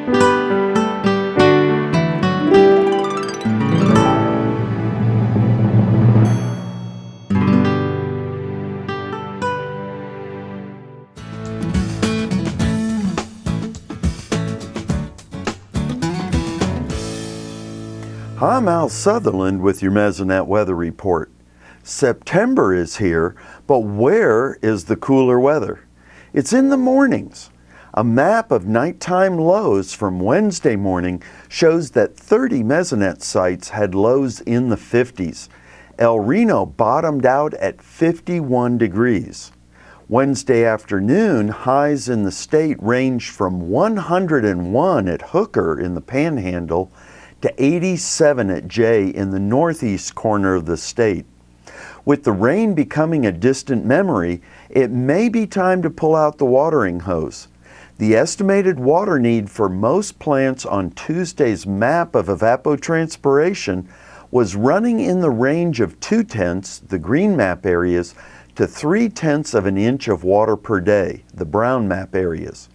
I'm Al Sutherland with your Mesonet Weather Report. September is here, but where is the cooler weather? It's in the mornings. A map of nighttime lows from Wednesday morning shows that 30 Mesonet sites had lows in the 50s. El Reno bottomed out at 51 degrees. Wednesday afternoon, highs in the state ranged from 101 at Hooker in the Panhandle to 87 at Jay in the northeast corner of the state. With the rain becoming a distant memory, it may be time to pull out the watering hose. The estimated water need for most plants on Tuesday's map of evapotranspiration was running in the range of 0.2, the green map areas, to 0.3 of an inch of water per day, the brown map areas.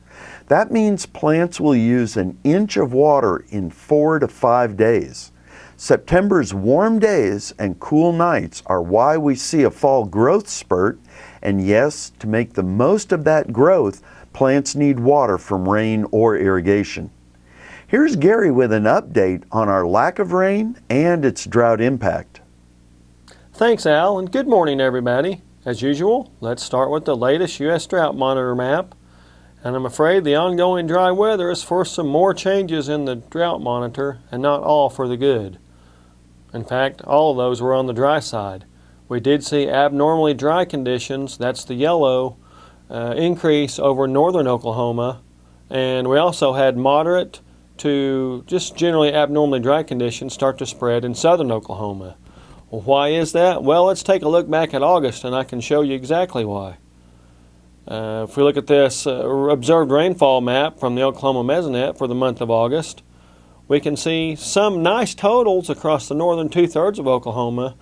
That means plants will use an inch of water in 4 to 5 days. September's warm days and cool nights are why we see a fall growth spurt, and yes, to make the most of that growth, plants need water from rain or irrigation. Here's Gary with an update on our lack of rain and its drought impact. Thanks, Al, and good morning, everybody. As usual, let's start with the latest U.S. Drought Monitor map. And I'm afraid the ongoing dry weather has forced some more changes in the drought monitor, and not all for the good. In fact, all of those were on the dry side. We did see abnormally dry conditions, that's the yellow, increase over northern Oklahoma, and we also had moderate to just generally abnormally dry conditions start to spread in southern Oklahoma. Well, why is that? Well, let's take a look back at August and I can show you exactly why. If we look at this observed rainfall map from the Oklahoma Mesonet for the month of August, we can see some nice totals across the northern 2/3 of Oklahoma,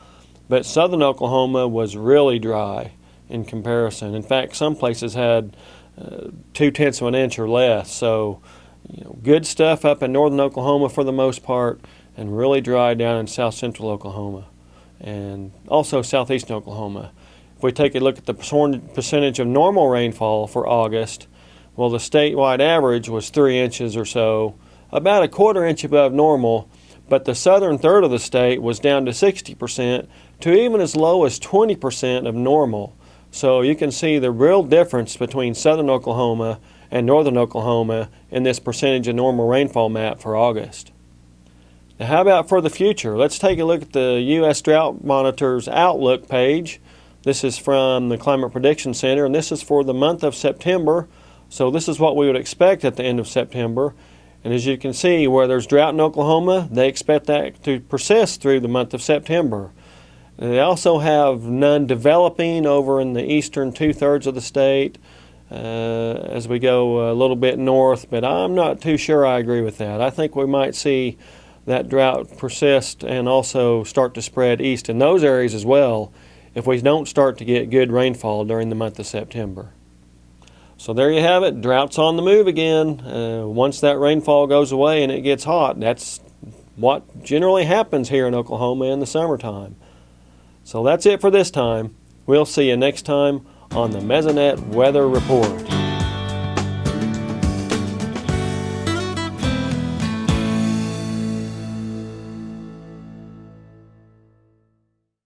but southern Oklahoma was really dry in comparison. In fact, some places had 0.2 of an inch or less. So, good stuff up in northern Oklahoma for the most part, and really dry down in south central Oklahoma and also southeastern Oklahoma. If we take a look at the percentage of normal rainfall for August, well, the statewide average was 3 inches or so, about a 1/4 inch above normal, but the southern third of the state was down to 60% to even as low as 20% of normal. So you can see the real difference between southern Oklahoma and northern Oklahoma in this percentage of normal rainfall map for August. Now, how about for the future? Let's take a look at the U.S. Drought Monitor's Outlook page. This is from the Climate Prediction Center, and this is for the month of September. So this is what we would expect at the end of September. And as you can see, where there's drought in Oklahoma, they expect that to persist through the month of September. They also have none developing over in the eastern 2/3 of the state as we go a little bit north, but I'm not too sure I agree with that. I think we might see that drought persist and also start to spread east in those areas as well if we don't start to get good rainfall during the month of September. So there you have it, drought's on the move again. Once that rainfall goes away and it gets hot, that's what generally happens here in Oklahoma in the summertime. So that's it for this time. We'll see you next time on the Mesonet Weather Report.